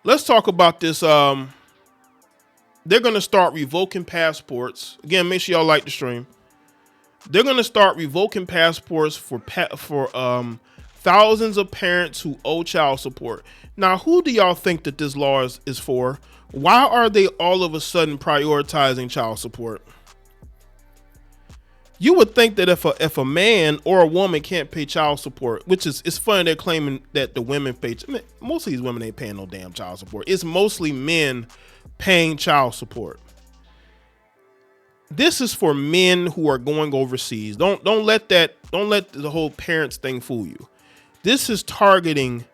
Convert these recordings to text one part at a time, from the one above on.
let's talk about this. They're going to start revoking passports. Again, make sure y'all like the stream. They're going to start revoking passports for thousands of parents who owe child support. Now, who do y'all think that this law is for? Why are they all of a sudden prioritizing child support? You would think that if a man or a woman can't pay child support, which is, it's funny they're claiming that the women pay. I mean, most of these women ain't paying no damn child support. It's mostly men paying child support. This is for men who are going overseas. Don't let the whole parents thing fool you. This is targeting,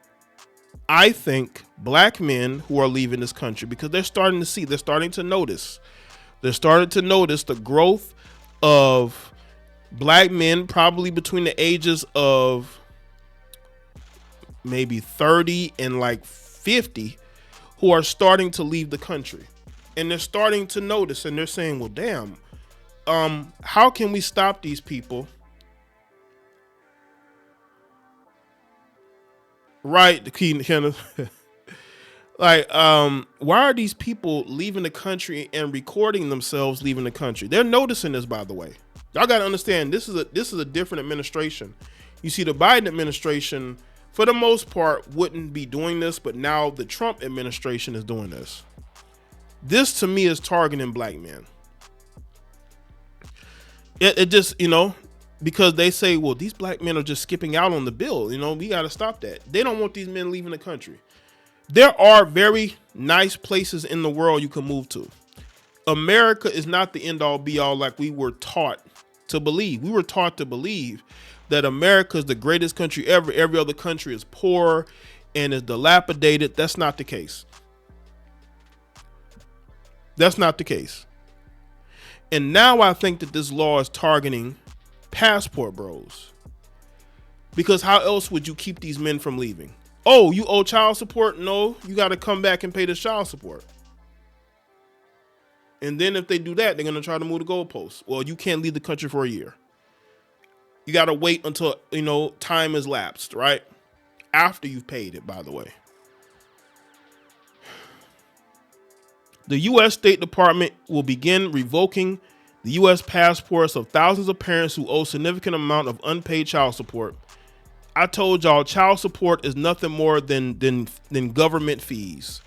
I think, black men who are leaving this country because they're starting to notice the growth of black men, probably between the ages of maybe 30 and like 50, who are starting to leave the country. And they're starting to notice, and they're saying, well, damn, how can we stop these people? Right, the key kind of like, why are these people leaving the country and recording themselves leaving the country? They're noticing this, by the way. Y'all got to understand, this is a different administration. You see, the Biden administration, for the most part, wouldn't be doing this, but now the Trump administration is doing this. This, to me, is targeting black men. It just, because they say, well, these black men are just skipping out on the bill. We got to stop that. They don't want these men leaving the country. There are very nice places in the world you can move to. America is not the end all be all like we were taught to believe. We were taught to believe that America is the greatest country ever. Every other country is poor and is dilapidated. That's not the case. That's not the case. And now I think that this law is targeting passport bros. Because how else would you keep these men from leaving? Oh, you owe child support? No, you got to come back and pay the child support. And then if they do that, they're going to try to move the goalposts. Well, you can't leave the country for a year. You got to wait until, time has lapsed, right? After you've paid it, by the way. The U.S. State Department will begin revoking the U.S. passports of thousands of parents who owe significant amount of unpaid child support. I told y'all, child support is nothing more than government fees.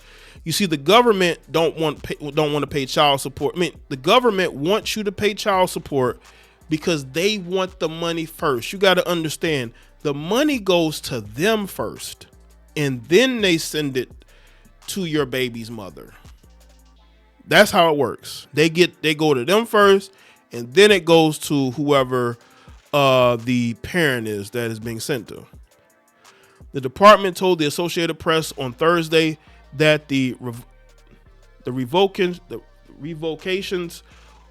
You see, the government don't want to pay child support. I mean, the government wants you to pay child support because they want the money first. You got to understand, the money goes to them first, and then they send it to your baby's mother. That's how it works. They go to them first, and then it goes to whoever the parent is that is being sent to. The department told the Associated Press on Thursday that the revocations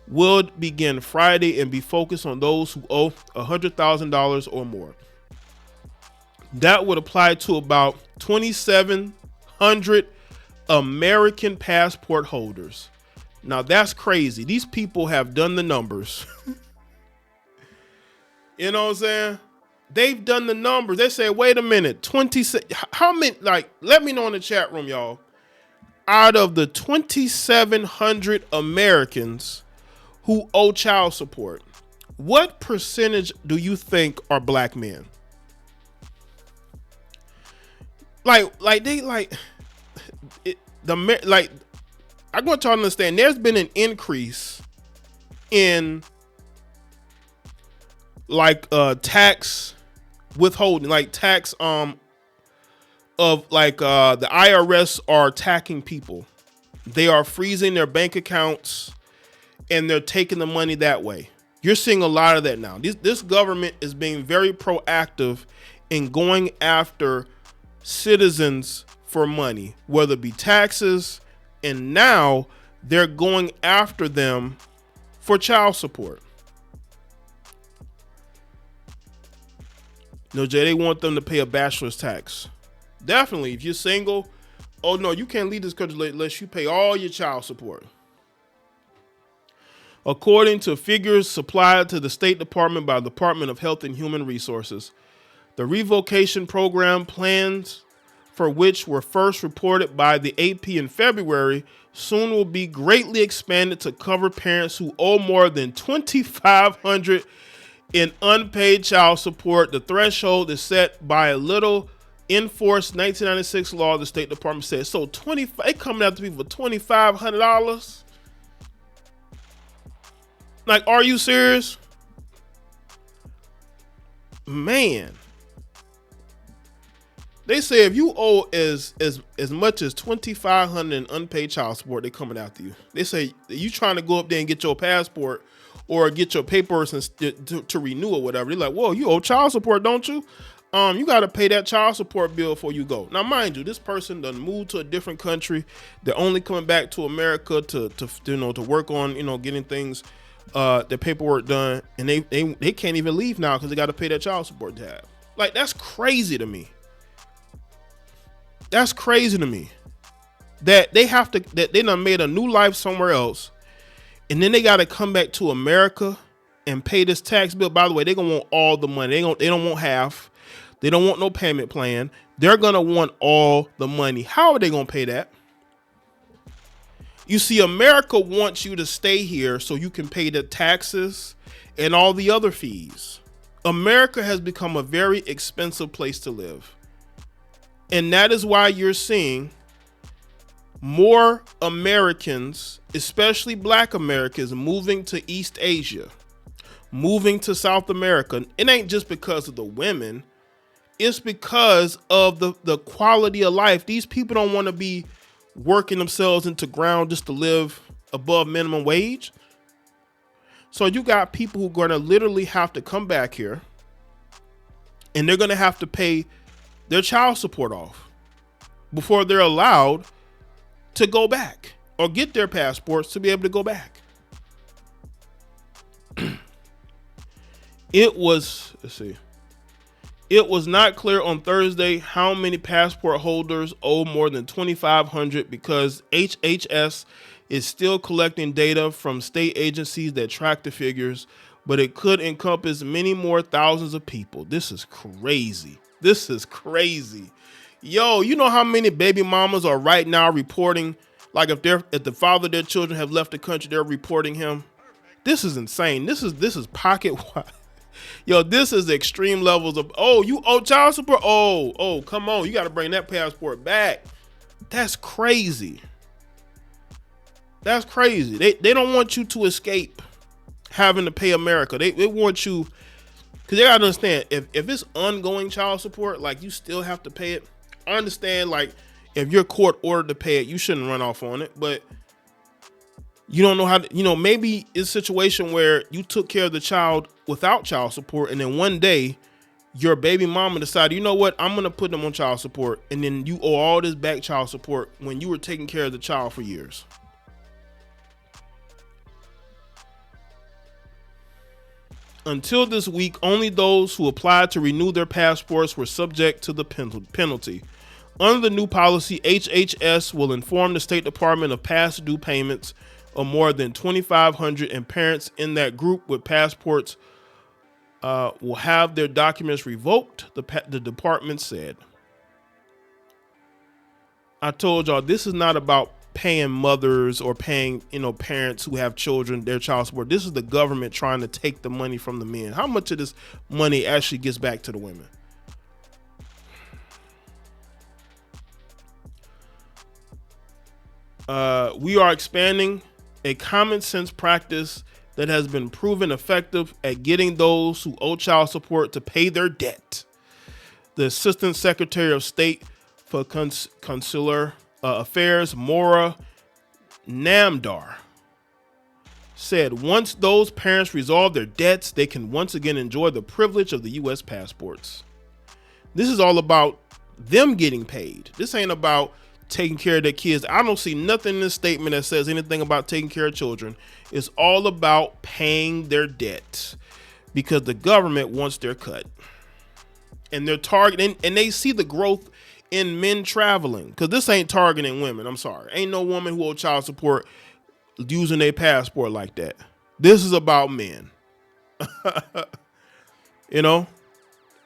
would begin Friday and be focused on those who owe $100,000 or more. That would apply to about 2,700 American passport holders. Now that's crazy. These people have done the numbers. You know what I'm saying? They've done the numbers. They say, wait a minute, how many, let me know in the chat room, y'all. Out of the 2,700 Americans who owe child support, what percentage do you think are black men? I'm going to understand there's been an increase in tax withholding, tax of the IRS are attacking people. They are freezing their bank accounts and they're taking the money that way. You're seeing a lot of that now. This government is being very proactive in going after citizens for money, whether it be taxes, and now they're going after them for child support. No, Jay, they want them to pay a bachelor's tax. Definitely, if you're single, oh no, you can't leave this country unless you pay all your child support. According to figures supplied to the State Department by the Department of Health and Human Resources, the revocation program plans for which were first reported by the AP in February, soon will be greatly expanded to cover parents who owe more than $2,500 in unpaid child support. The threshold is set by a little enforced 1996 law, the State Department said. So they coming after people for $2,500. Like, are you serious? Man. They say if you owe as much as $2,500 in unpaid child support, they coming after you. They say you trying to go up there and get your passport or get your papers to renew or whatever. They're like, whoa, you owe child support, don't you? You got to pay that child support bill before you go. Now, mind you, this person done moved to a different country. They're only coming back to America to work on, getting things, their paperwork done. And they can't even leave now because they got to pay that child support tab. Like, that's crazy to me. That's crazy to me that they done made a new life somewhere else. And then they got to come back to America and pay this tax bill. By the way, they're going to want all the money. They don't want half. They don't want no payment plan. They're going to want all the money. How are they going to pay that? You see, America wants you to stay here so you can pay the taxes and all the other fees. America has become a very expensive place to live. And that is why you're seeing more Americans, especially Black Americans, moving to East Asia, moving to South America. It ain't just because of the women. It's because of the quality of life. These people don't want to be working themselves into ground just to live above minimum wage. So you got people who are going to literally have to come back here and they're going to have to pay their child support off before they're allowed to go back or get their passports to be able to go back. It was not clear on Thursday how many passport holders owe more than $2,500 because HHS is still collecting data from state agencies that track the figures, but it could encompass many more thousands of people. This is crazy. This is crazy. Yo, you know how many baby mamas are right now reporting, like if the father of their children have left the country, they're reporting him. This is insane. This is pocket wide. Yo, this is extreme levels of, oh, you owe child support? Oh, come on. You got to bring that passport back. That's crazy. That's crazy. They don't want you to escape having to pay America. They want you, because they got to understand, if it's ongoing child support, like you still have to pay it. I understand, like, if you're court ordered to pay it, you shouldn't run off on it. But you don't know how to, maybe it's a situation where you took care of the child without child support. And then one day your baby mama decided, you know what, I'm going to put them on child support. And then you owe all this back child support when you were taking care of the child for years. Until this week, only those who applied to renew their passports were subject to the penalty. Under the new policy, HHS will inform the State Department of past due payments of more than $2,500, and parents in that group with passports will have their documents revoked, the department said. I told y'all, this is not about paying mothers or paying, parents who have children, their child support. This is the government trying to take the money from the men. How much of this money actually gets back to the women? We are expanding a common sense practice that has been proven effective at getting those who owe child support to pay their debt. The Assistant Secretary of State for Consular Affairs, Maura Namdar, said once those parents resolve their debts, they can once again enjoy the privilege of the U.S. passports. This is all about them getting paid. This ain't about taking care of their kids. I don't see nothing in this statement that says anything about taking care of children. It's all about paying their debt because the government wants their cut. And they're targeting, and they see the growth in men traveling, because this ain't targeting women. I'm sorry. Ain't no woman who owes child support using their passport like that. This is about men.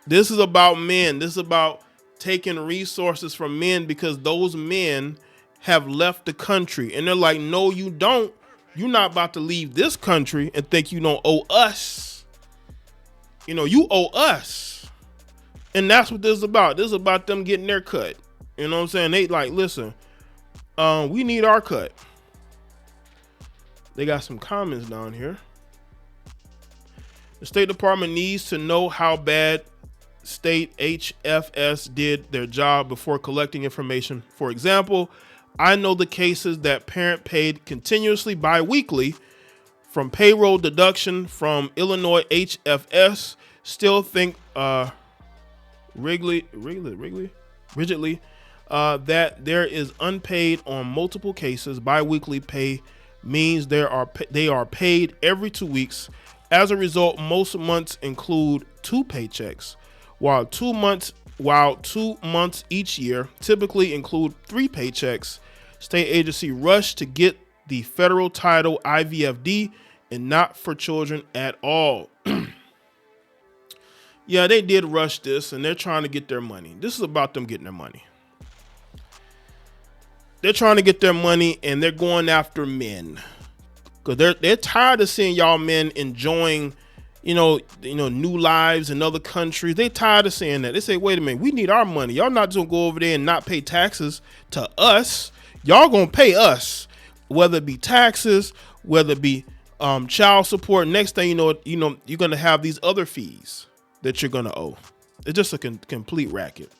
This is about men. This is about taking resources from men because those men have left the country. And they're like, no, you don't. You're not about to leave this country and think you don't owe us. You know, you owe us. And that's what this is about. This is about them getting their cut. You know what I'm saying? They like, listen, we need our cut. They got some comments down here. The State Department needs to know how bad state HFS did their job before collecting information. For example, I know the cases that parent paid continuously bi-weekly from payroll deduction from Illinois HFS still think rigidly that there is unpaid on multiple cases. Bi-weekly pay means they are paid every 2 weeks. As a result, most months include 2 paychecks, while 2 months each year typically include 3 paychecks. State agency rushed to get the federal title IVFD and not for children at all. Yeah, they did rush this, and they're trying to get their money. This is about them getting their money. They're trying to get their money, and they're going after men. Because they're tired of seeing y'all men enjoying, new lives in other countries. They tired of saying that. They say, wait a minute, we need our money. Y'all not just gonna go over there and not pay taxes to us. Y'all gonna pay us, whether it be taxes, whether it be child support. Next thing you know, you're gonna have these other fees that you're gonna owe. It's just a complete racket.